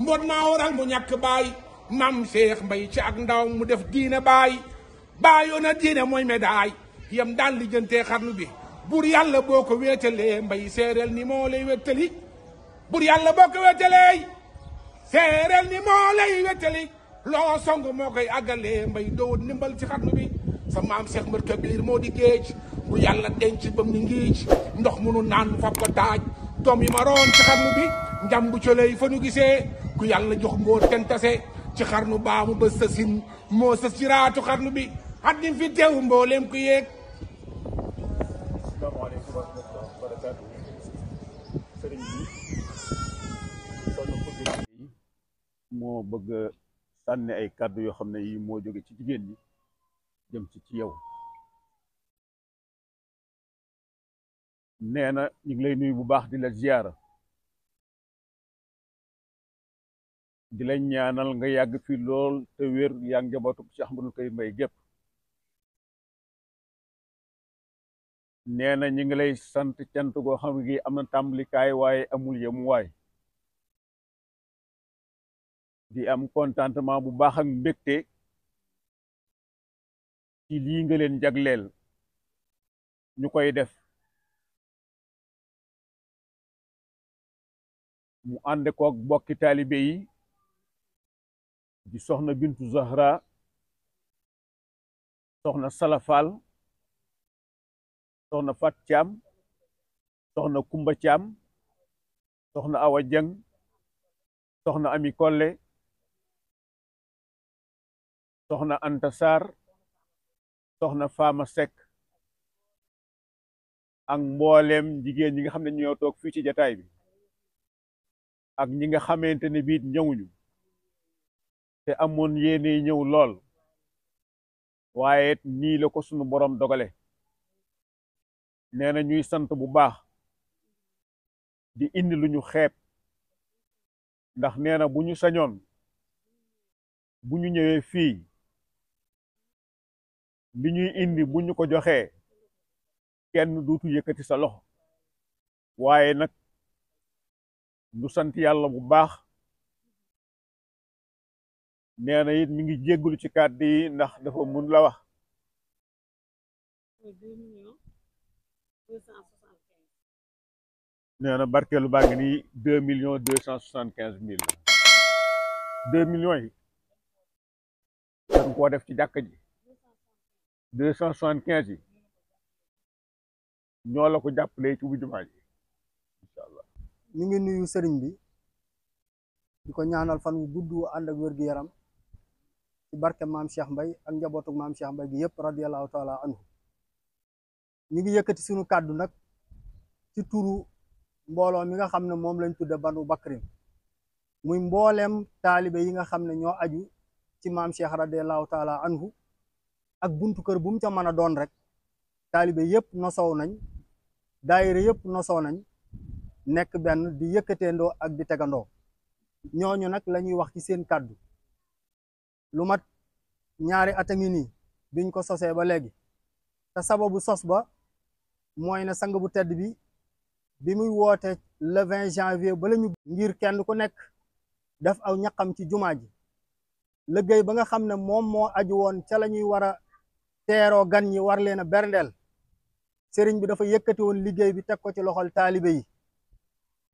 mbon maa waral mu ñàkk baay maam Cheikh Mbay ci ak ndaw mu def diine baay baayoon na diine mooy médaay yam daan lijjantee xarnu bi bur yàlla boo ko wéetalee mbay seereel ni moo lay wéttali bur yàlla boo ko wéetalee seereel ni moo lay wéttali loo song moo koy àggalee mbay dowut ndimbal ci xarnu bi sa maam Cheikh Mbër Kabir moo di géej bu yàlla denc bam ni ngiic ndox munu naan fab ko taaj doom yi ma roon ci xarnu bi njàmbu coley fa nu gisee ku yàlla jox mboo tentase ci xarnu baamu ba sësin moo sës ci raatu xarnu bi at dim fi teew mbooleem ku yéeg. asalaamaaleykum wa rahmatulah wa barakaatu. Sëriñ bi soxna Koungheul yi moo bëgg sànni ay kàddu yoo xam ne yi moo jóge ci jigéen ñi jëm ci yow. nee na ñu ngi lay nuyu bu baax di la ziyaara di la ñaanal nga yàgg fi lool te wér yaa njabootu Cheikh Ahmadou Kay Mbay gépp. nee na ñu ngi lay sant cant goo xam ne gi am na tàmbalikaay waaye amul yemuwaay di am contentement bu baax ak mbégte ci lii nga leen jagleel ñu koy def mu ànd koog bokki taalibe yi di soxna Bintu Zahra soxna Salafal soxna Fat Thiam soxna Kumba Thiam soxna Awa Jeng soxna Ami Kolle soxna Anta Sarr soxna Fama Seck ak mbooleem jigéen ñi nga xam ne ñoo toog fii ci jataay bi ak ñi nga xamante ne biit ñëwuñu te amoon yéene ñëw lool waaye nii la ko sunu borom dogale. nee na ñuy sant bu baax di indi lu ñu xeeb ndax nee na bu ñu sañoon bu ñu ñëwee fii li ñuy indi bu ñu ko joxee kenn duutu yëkkati sa loxo waaye nag du sant yàlla bu baax. nee na it mi ngi jéggulu ci kàddu yi ndax dafa mun la wax. nee na barkeelu baa ngi nii 2,275,000 2 millions yi dañ koo def ci jàkka ji 275 yi ñoo la ko jàppalee ci bu jumaa ji incha allah. ñu ngi nuyu sëriñ bi di ko ñaanal fan wu gudd ànd ak wér gu yaram ci barke maam Cheikh Mbay ak njabootu maam Cheikh Mbay gi yëpp radiyallahu taala anhu. ñu ngi yëkkati sunu kàddu nag ci turu mbooloo mi nga xam ne moom lañ tudde Banu Bakrin muy mbooleem taalibe yi nga xam ne ñoo aju ci maam Cheikh radiyallahu taala anhu ak buntu kër bu mu ca mën a doon rek taalibe yëpp nosoo nañ daayira yëpp nosoo nañ nekk benn di yëkkateendoo ak di tegandoo ñooñu nag la ñuy wax ci seen kàddu lu mat ñaari at a ngi nii biñ ko sosee ba léegi te sababu sos ba mooy ne sang bu tedd bi muy woote le 20 janvier ba la ñu ngir kenn ku nekk def aw ñaqam ci jumaa ji liggéey ba nga xam ne moom moo aju woon ca la ñuy war a teeroo gan ñi war leen a berndeel sëriñ bi dafa yëkkati woon liggéey bi teg ko ci loxol taalibe yi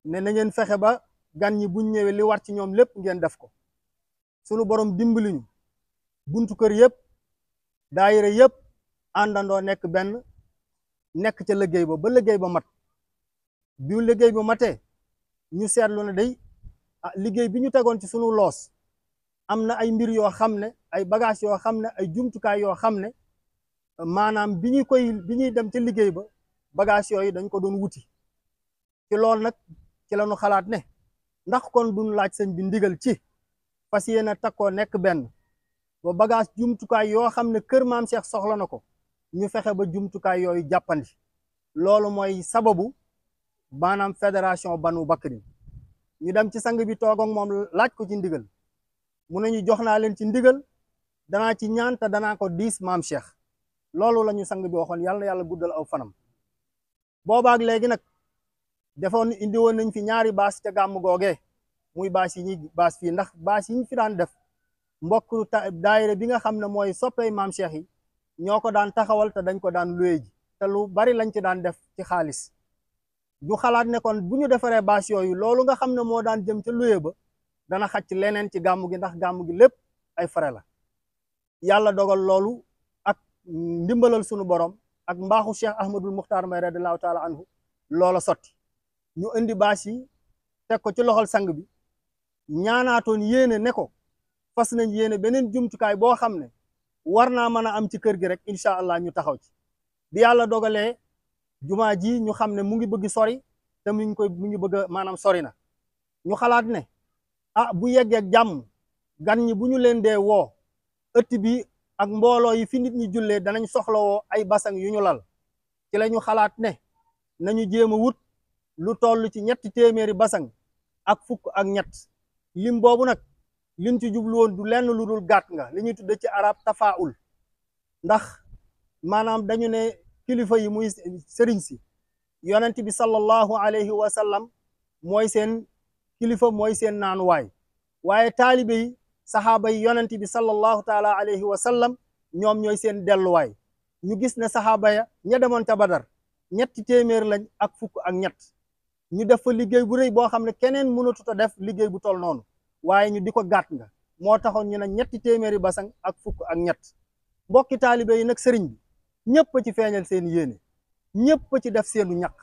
ne na ngeen fexe ba gan ñi buñ ñëwee li war ci ñoom lépp ngeen def ko sunu borom dimbali ñu buntu kër yëpp daayira yëpp àndandoo nekk benn nekk ca liggéey ba liggéey ba mat bi liggéey ba matee ñu seetlu ne day liggéey bi ñu tegoon ci sunu loos am na ay mbir yoo xam ne ay bagage yoo xam ne ay jumtukaay yoo xam ne maanaam bi ñuy dem ca liggéey ba bagage yooyu dañ ko doon wuti ci loolu nag ci la ñu xalaat ne ndax kon duñ laaj sëñ bi ndigal ci fas yéene takkoo nekk benn ba bagage jumtukaay yoo xam ne kër maam Cheikh soxla na ko ñu fexe ba jumtukaay yooyu jàppandi loolu mooy sababu maanaam fédération Banu Bakrin ñu dem ci sang bi toog ak moom laaj ko ci ndigal mu ne ñu jox naa leen ci ndigal danaa ci ñaan te danaa ko diis maam Cheikh loolu la ñu sang bi waxoon yàlla na yàlla guddal aw fanam boobaak léegi nag defoon indi woon nañ fi ñaari baas ca gàmm googee muy bâche yi ñuy bâche fii ndax bâche yi ñu fi daan def mbokk daayira bi nga xam ne mooy soppey maam Cheikh yi ñoo ko daan taxawal te dañ ko daan luye ji te lu bari lañ ci daan def ci xaalis ñu xalaat ne kon bu ñu defaree bâche yooyu loolu nga xam ne moo daan jëm ca luye ba dana xacc leneen ci gàmmu gi ndax gàmmu gi lépp ay frais la yàlla dogal loolu ak ndimbalal sunu borom ak mbaaxu Cheikh Ahmadul Muxtaar Mbay radiyallaahu taala anhu loola sotti ñu indi bâche yi teg ko ci loxol sang bi ñaanaatoon yéene ne ko fas nañ yéene beneen jumtukaay boo xam ne war naa mën a am ci kër gi rek incha allah ñu taxaw ci bi yàlla dogalee jumaa ji ñu xam ne mu ngi bëgg sori te mu ngi bëgg a maanaam sori na ñu xalaat ne bu yeggee jàmm gan ñi bu ñu leen dee woo ëtt bi ak mbooloo yi fi nit ñi jullee danañ soxlawoo ay basang yu ñu lal ci la ñu xalaat ne nañu jéem a wut lu toll ci 300 basang ak fukk ak ñett lim boobu nag liñ ci jublu woon du lenn lu dul gàtt nga li ñuy tudde ci arab tafaul ndax maanaam dañu ne kilifa yi muy sëriñ si yonent bi sallallahu alayhi wa sallam mooy seen kilifa mooy seen naanuwaay waaye taalibe yi saxaaba yi yonent bi sallallahu taala alayhi wa sallam ñoom ñooy seen delluwaay ñu gis ne saxaaba ya ña demoon ca Badar 300 lañ ak fukk ak ñett ñu def fa liggéey bu rëy boo xam ne keneen mënatut a def liggéey bu toll noonu waaye ñu di ko gàtt nga moo taxoon ñu ne 300 basang ak fukk ak ñett mbokki taalibe yi nag sëriñ bi ñëpp a ci feeñal seen yéene ñëpp a ci def seenu ñaq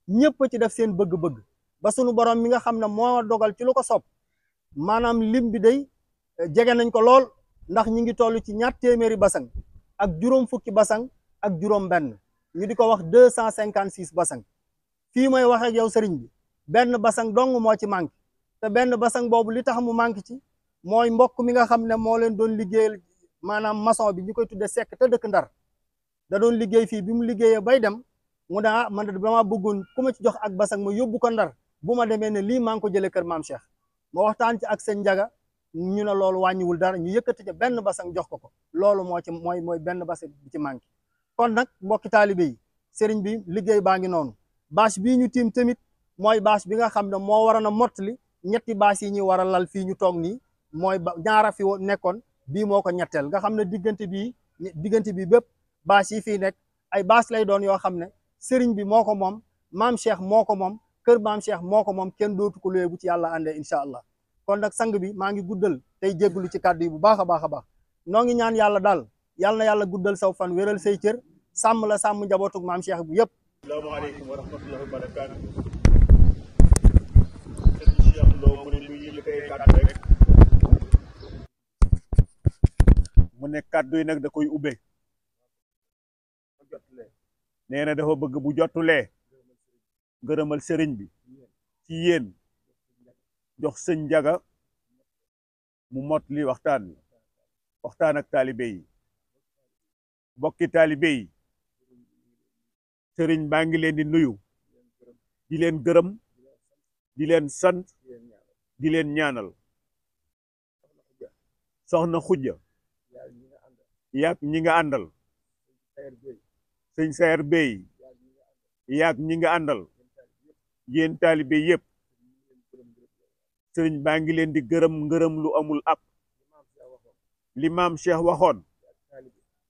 ñëpp a ci def seen bëgg-bëgg ba sunu borom mi nga xam ne moo dogal ci lu ko sopp maanaam lim bi day jege nañ ko lool ndax ñi ngi toll ci 200 basang ak juróom fukki basang ak juróom benn ñu di ko wax 256 basang fii may wax ak yow sëriñ bi benn basang dong moo ci manqué te benn basang boobu li tax mu manqué ci mooy mbokk mi nga xam ne moo leen doon liggéeyal maanaam maçon bi ñu koy tudde Sekk te dëkk Ndar da doon liggéey fii bi mu liggéeyee bay dem mu ne man de dama bëggoon ku ma ci jox ak basang ma yóbbu ko Ndar bu ma demee ne lii maa ngi ko jëlee kër maam Cheikh ma waxtaan ci ak seen njaga ñu ne loolu wàññiwul dara ñu yëkkati ca benn basang jox ko loolu moo ci mooy benn basang bi ci manqué kon nag mbokki taalibe yi sëriñ bi liggéey baa ngi noonu bâche bii ñu tiim tamit mooy bâche bi nga xam ne moo waroon a mottali 3 bâche yi ñuy war a lal fii ñu toog nii mooy ñaara fi nekkoon bii moo ko ñetteel nga xam ne diggante bi bépp bâche yi fii nekk ay bâche lay doon yoo xam ne sëriñ bi moo ko moom maam Cheikh moo ko moom kër maam Cheikh moo ko moom kenn dootu ko luye bu ci yàlla àndee incha allah kon nag sang bi maa ngi guddal tey jégglu ci kàddu yi bu baax a baax a baax noo ngi ñaan yàlla daal yàlla na yàlla guddal saw fan wéral say cër sàmm la sàmm njabootug maam Cheikh bu yëpp. asalaamaaleykum wa rahmatullahi wa barakaatu. sëñ Cheikh Lo mu ne ñu yëkkatee kàddu rek mu ne kàddu yi nag da koy ubbe nee na dafa bëgg bu jotulee ngërëmal sëriñ bi ci yéen jox sëñ Njaga mu mot li waxtaan ak taalibe yi bokki taalibe yi sëriñ baa ngi leen di nuyu di leen gërëm di leen sant di leen ñaanal soxna Xujja yaag ñi nga àndal sëñ Sayer Bey yaag ñi nga àndal yéen taalibe yépp sëriñ baa ngi leen di gërëm ngërëm lu amul ab li maam Cheikh waxoon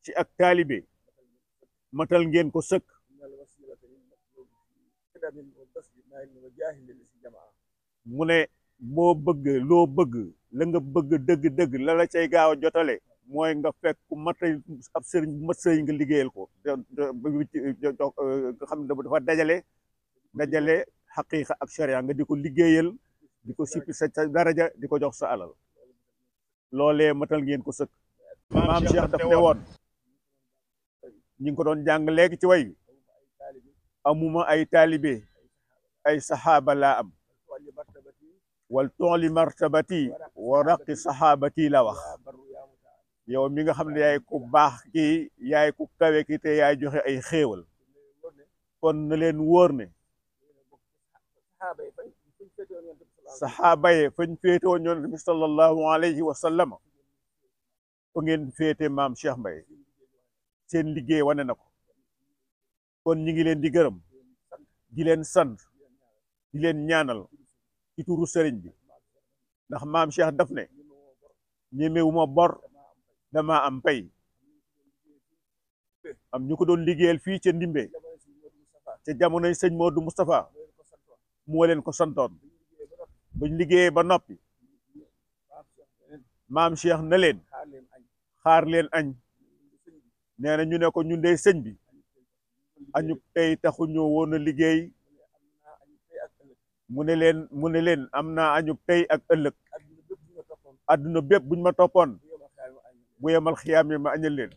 ci ak taalibe matal ngeen ko sëkk mu ne boo bëgg loo bëgg la nga bëgg dëgg-dëgg la la cay gaaw a jotale mooy nga fekk ku matay ab sëriñ bu mat sëriñ nga liggéeyal ko nga xam ne dafa dajale xaqiiqa ak sharia nga di ko liggéeyal di ko sippi sa daraja di ko jox sa alal loolee matal ngeen ko sëkk maam Cheikh daf ne woon ñi ngi ko doon jàng léegi ci way amuma ay taalibe ay saxaaba laa am wal tooli martabati wa raqi saxaabati la wax yow mi nga xam ne yaay ku baax ki yaay ku kawe ki te yaay joxe ay xéewal kon na leen wóor ne saxaaba yi fañ féete woon yonent bi sallallahu alayhi wa sallam fa ngeen féete maam Cheikh Mbaye seen liggéey wane na ko kon ñi ngi leen di gërëm di leen sant di leen ñaanal ci turu sëriñ bi ndax maam Cheikh daf ne ñemewuma bor dama am pay am ñu ko doon liggéeyal fii ca Ndimbe ca jamonoy sëñ Modou Moustapha moo leen ko santoon buñ liggéeyee ba noppi maam Cheikh na leen xaar leen añ nee na ñu ne ko ñun de sëñ bi añu tey taxu ñu woon a liggéey mu ne leen am naa añu tey ak ëllëg adduna bépp buñ ma toppoon bu yemal xiyaam yi ma añal leen